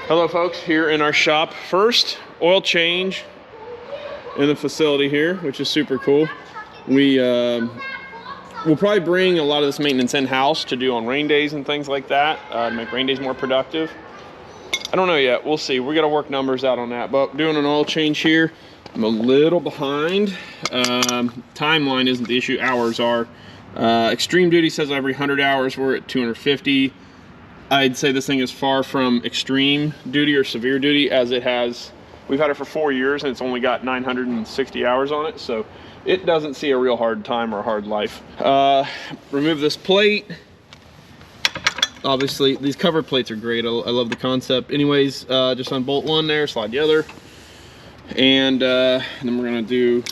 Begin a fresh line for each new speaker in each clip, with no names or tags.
Hello folks, here in our shop. First oil change in the facility here, which is super cool. We'll probably bring a lot of this maintenance in-house to do on rain days and things like that, to make rain days more productive. I don't know yet, we'll see. We're gonna work numbers out on that, but doing an oil change here. I'm a little behind. Timeline isn't the issue, hours are. Extreme duty says every 100 hours, we're at 250. I'd say this thing is far from extreme duty or severe duty, as it has, we've had it for 4 years and it's only got 960 hours on it, so it doesn't see a real hard time or hard life. Remove this plate. Obviously, these cover plates are great. I love the concept. Anyways, just unbolt one there, slide the other. And then we're gonna do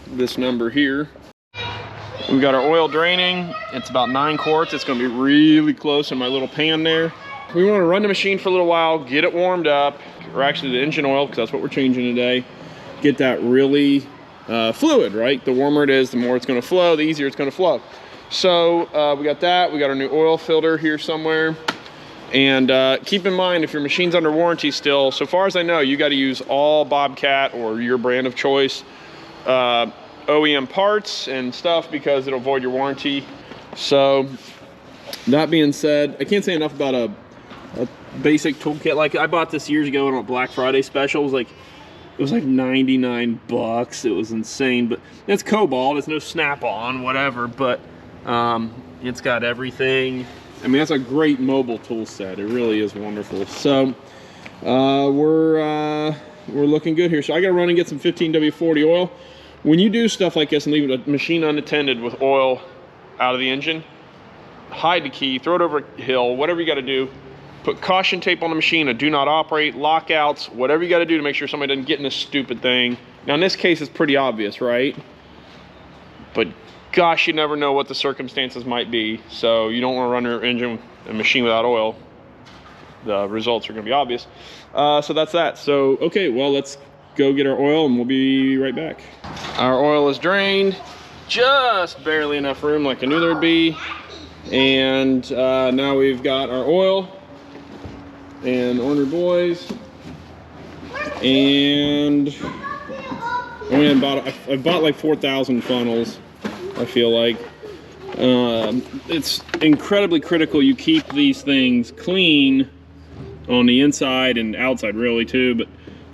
this number here. We've got our oil draining. It's about 9 quarts. It's gonna be really close in my little pan there. We wanna run the machine for a little while, get it warmed up, or actually the engine oil, because that's what we're changing today. Get that really fluid, right? The warmer it is, the more it's gonna flow, the easier it's gonna flow. So we got that. We got our new oil filter here somewhere. And keep in mind, if your machine's under warranty still, so far as I know, you gotta use all Bobcat or your brand of choice OEM parts and stuff, because it'll void your warranty. So that being said, I can't say enough about a basic toolkit. Like, I bought this years ago on a Black Friday special. It was like 99 bucks. It was insane, but it's Cobalt, it's no Snap-on, whatever, but it's got everything. I mean, that's a great mobile tool set. It really is wonderful. So we're looking good here. So I gotta run and get some 15W40 oil. When you do stuff like this and leave a machine unattended with oil out of the engine, hide the key, throw it over a hill, whatever you got to do. Put caution tape on the machine, a do not operate, lockouts, whatever you got to do to make sure somebody doesn't get in this stupid thing. Now in this case, it's pretty obvious, right? But gosh, you never know what the circumstances might be. So you don't want to run your engine and machine without oil. The results are going to be obvious. So that's that. So, okay, well, let's go get our oil and we'll be right back. Our oil is drained, just barely enough room like I knew there'd be. And now we've got our oil and Orner boys. And I bought like 4,000 funnels, I feel like. It's incredibly critical you keep these things clean on the inside and outside really too, but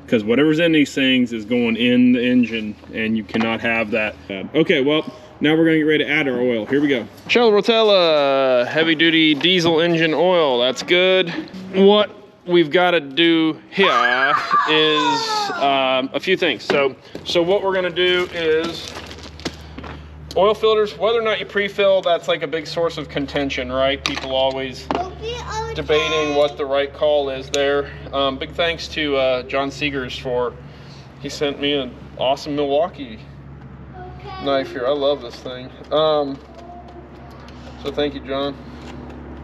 because whatever's in these things is going in the engine and you cannot have that. Okay, well, now we're gonna get ready to add our oil. Here we go. Shell Rotella heavy duty diesel engine oil, that's good. What we've gotta do here is a few things. So what we're gonna do is oil filters, whether or not you pre-fill, that's like a big source of contention, right? People always debating what the right call is there. Big thanks to John Seegers he sent me an awesome Milwaukee knife here. I love this thing. So thank you, John.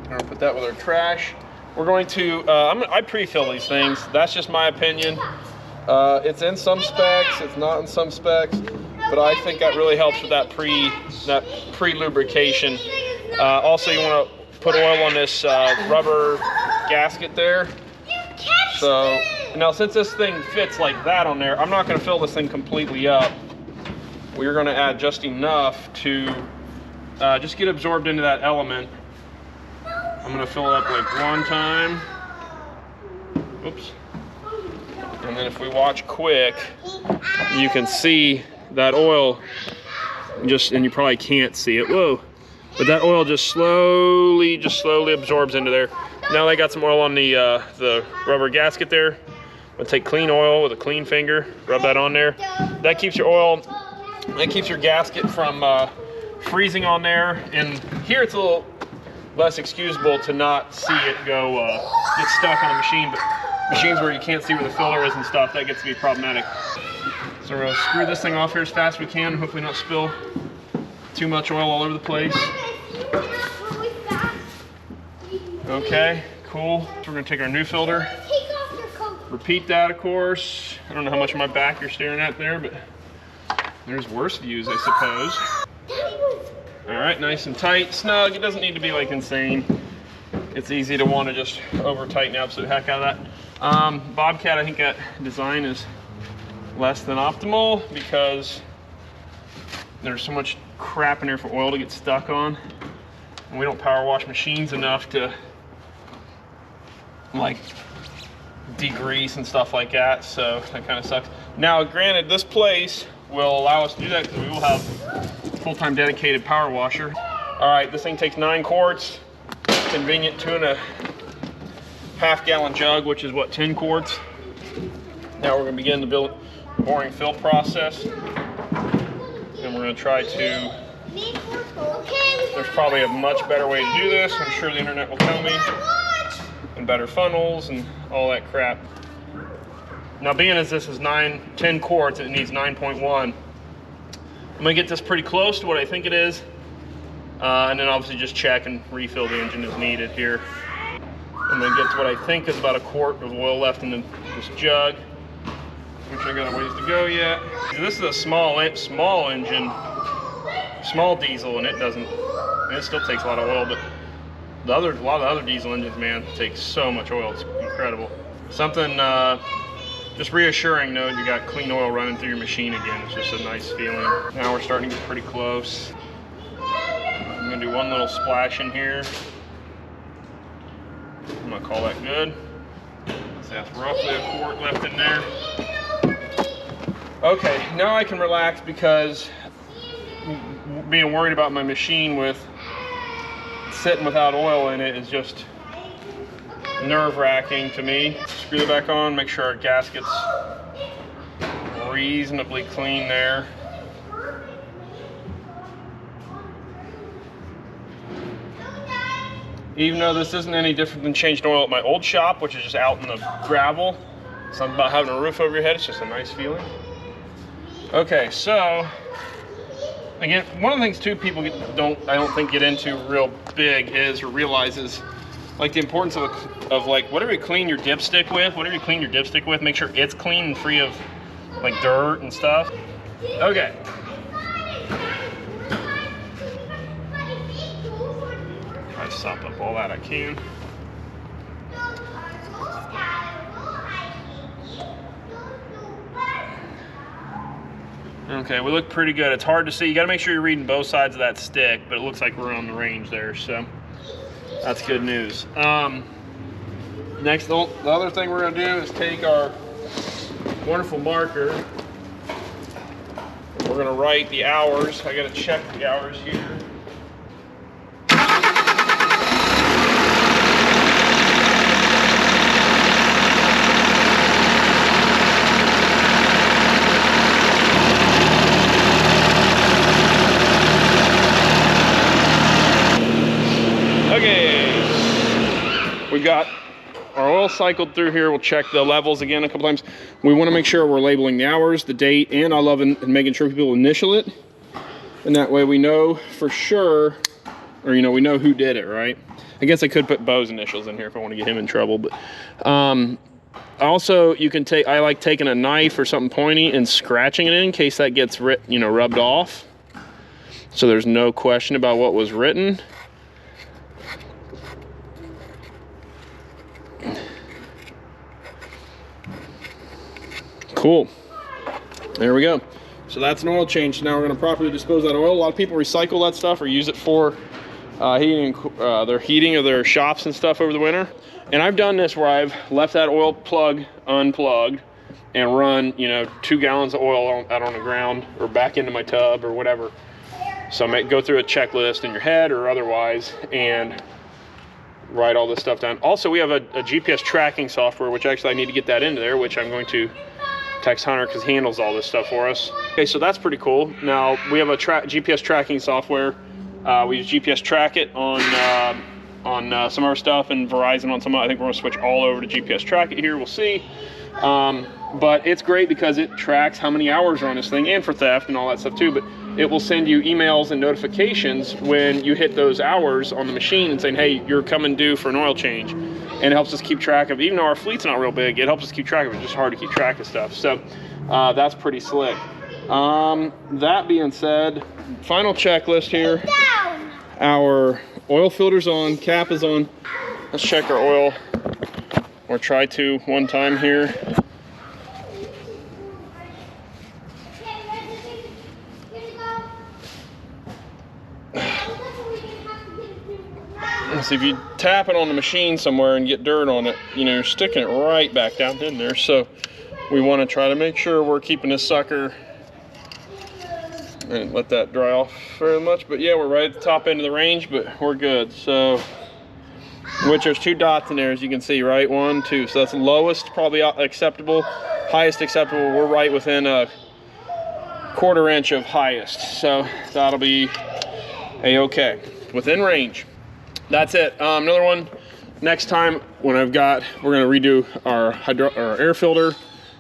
I'm gonna put that with our trash. We're going to, I pre-fill these things. That's just my opinion. It's in some specs, it's not in some specs, but I think that really helps with that pre-lubrication. Also, you want to put oil on this rubber gasket there. So now, since this thing fits like that on there, I'm not going to fill this thing completely up. We're going to add just enough to just get absorbed into that element. I'm going to fill it up like one time. Oops. And then if we watch quick, you can see that oil and you probably can't see it. Whoa. But that oil just slowly absorbs into there. Now I got some oil on the rubber gasket there. I'm gonna take clean oil with a clean finger, rub that on there. That keeps your oil, that keeps your gasket from freezing on there. And here it's a little less excusable to not see it go, get stuck on the machine, but machines where you can't see where the filler is and stuff, that gets to be problematic. So we're gonna screw this thing off here as fast as we can, hopefully not spill too much oil all over the place. Okay, cool. So we're gonna take our new filter, repeat that, of course. I don't know how much of my back you're staring at there, but there's worse views, I suppose. All right, nice and tight, snug. It doesn't need to be like insane. it's easy to want to just over tighten the absolute heck out of that. Bobcat, I think that design is less than optimal because there's so much crap in there for oil to get stuck on. And we don't power wash machines enough to like degrease and stuff like that, so that kind of sucks. Now granted, this place will allow us to do that because we will have full-time dedicated power washer. All right, this thing takes 9 quarts, convenient 2.5 gallon jug, which is what, 10 quarts. Now we're gonna begin the boring fill process. And we're gonna try to, there's probably a much better way to do this. I'm sure the internet will tell me. And better funnels and all that crap. Now being as this is 10 quarts, it needs 9.1. I'm gonna get this pretty close to what I think it is. And then obviously just check and refill the engine as needed here. I'm gonna get to what I think is about 1 quart of oil left in this jug, which I got a ways to go yet. This is a small engine, small diesel, and it still takes a lot of oil, but a lot of the other diesel engines, man, take so much oil. It's incredible. Something just reassuring, knowing you got clean oil running through your machine again. It's just a nice feeling. Now we're starting to get pretty close. I'm gonna do one little splash in here. I'm gonna call that good. So that's roughly 1 quart left in there. Okay, now I can relax because being worried about my machine with sitting without oil in it is just nerve-wracking to me. Screw it back on, make sure our gasket's reasonably clean there. Even though this isn't any different than changing oil at my old shop, which is just out in the gravel. Something about having a roof over your head, it's just a nice feeling. Okay, so again, one of the things too people I don't think get into real big is or realizes like the importance of like whatever you clean your dipstick with, make sure it's clean and free of like dirt and stuff. Okay. Try to sop up all that I can. Okay, we look pretty good. It's hard to see. You got to make sure you're reading both sides of that stick, but it looks like we're on the range there, so that's good news. Next, the other thing we're going to do is take our wonderful marker. We're going to write the hours. I got to check the hours here. We've got our oil cycled through here. We'll check the levels again a couple times. We want to make sure we're labeling the hours, the date, and I love making sure people initial it. And that way we know for sure, or we know who did it, right? I guess I could put Bo's initials in here if I want to get him in trouble. But also you can take, I like taking a knife or something pointy and scratching it in case that gets rubbed off. So there's no question about what was written. Cool. There we go. So that's an oil change. Now we're going to properly dispose of that oil. A lot of people recycle that stuff or use it for heating of their shops and stuff over the winter. And I've done this where I've left that oil plug unplugged and run 2 gallons of oil out on the ground or back into my tub or whatever. So I might go through a checklist in your head or otherwise and write all this stuff down. Also, we have a GPS tracking software, which actually I need to get that into there, which I'm going to text Hunter because he handles all this stuff for us. Okay, so that's pretty cool. Now we have a GPS tracking software. We use GPS Track It on some of our stuff and Verizon on some. I think we're gonna switch all over to GPS Track It here. We'll see. But it's great because it tracks how many hours are on this thing and for theft and all that stuff too. But it will send you emails and notifications when you hit those hours on the machine and saying, hey, you're coming due for an oil change. And it helps us keep track of, even though our fleet's not real big, it helps us keep track of it. It's just hard to keep track of stuff. So that's pretty slick. That being said, final checklist here. Our oil filter's on, cap is on. let's check our oil, or try to one time here. So if you tap it on the machine somewhere and get dirt on it, you know, you're sticking it right back down in there. So we want to try to make sure we're keeping this sucker, and let that dry off very much. But yeah, we're right at the top end of the range, but we're good. So, which there's 2 dots in there, as you can see, right? 1, 2. So that's lowest, probably acceptable. Highest acceptable, we're right within a 1/4 inch of highest. So that'll be a-okay, within range. That's it. Another one next time when we're gonna redo our air filter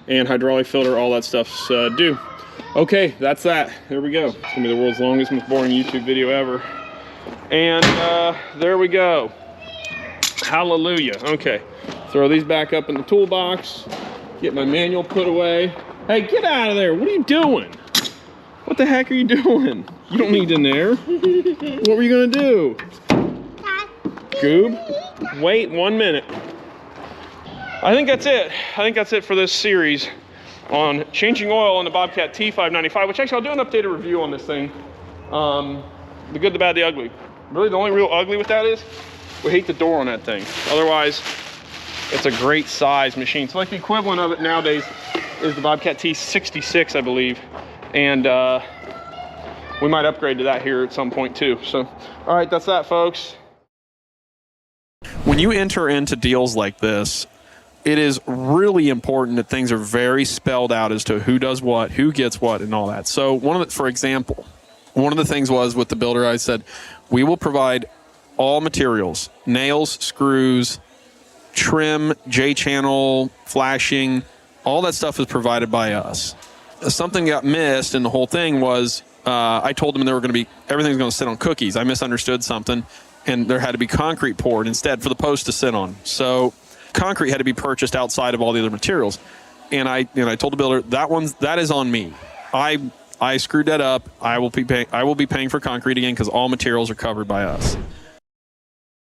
and hydraulic filter, all that stuff's due. Okay, that's that. There we go. It's gonna be the world's longest, most boring YouTube video ever. And there we go. Hallelujah. Okay, throw these back up in the toolbox. Get my manual put away. Hey, get out of there. What are you doing? What the heck are you doing? You don't need in there. What were you gonna do? Goob? Wait 1 minute. I think that's it. I think that's it for this series on changing oil on the Bobcat T595, which actually I'll do an updated review on this thing. The good, the bad, the ugly. Really, the only real ugly with that is we hate the door on that thing. Otherwise, it's a great size machine. So like the equivalent of it nowadays is the Bobcat T66, I believe. And we might upgrade to that here at some point too. So, all right, that's that, folks. When you enter into deals like this, it is really important that things are very spelled out as to who does what, who gets what, and all that. So for example, one of the things was with the builder, I said, we will provide all materials, nails, screws, trim, J-channel, flashing, all that stuff is provided by us. Something got missed in the whole thing was I told them everything's going to sit on cookies. I misunderstood something, and there had to be concrete poured instead for the post to sit on. So concrete had to be purchased outside of all the other materials. And I told the builder, that is on me. I screwed that up. I will be paying for concrete again because all materials are covered by us.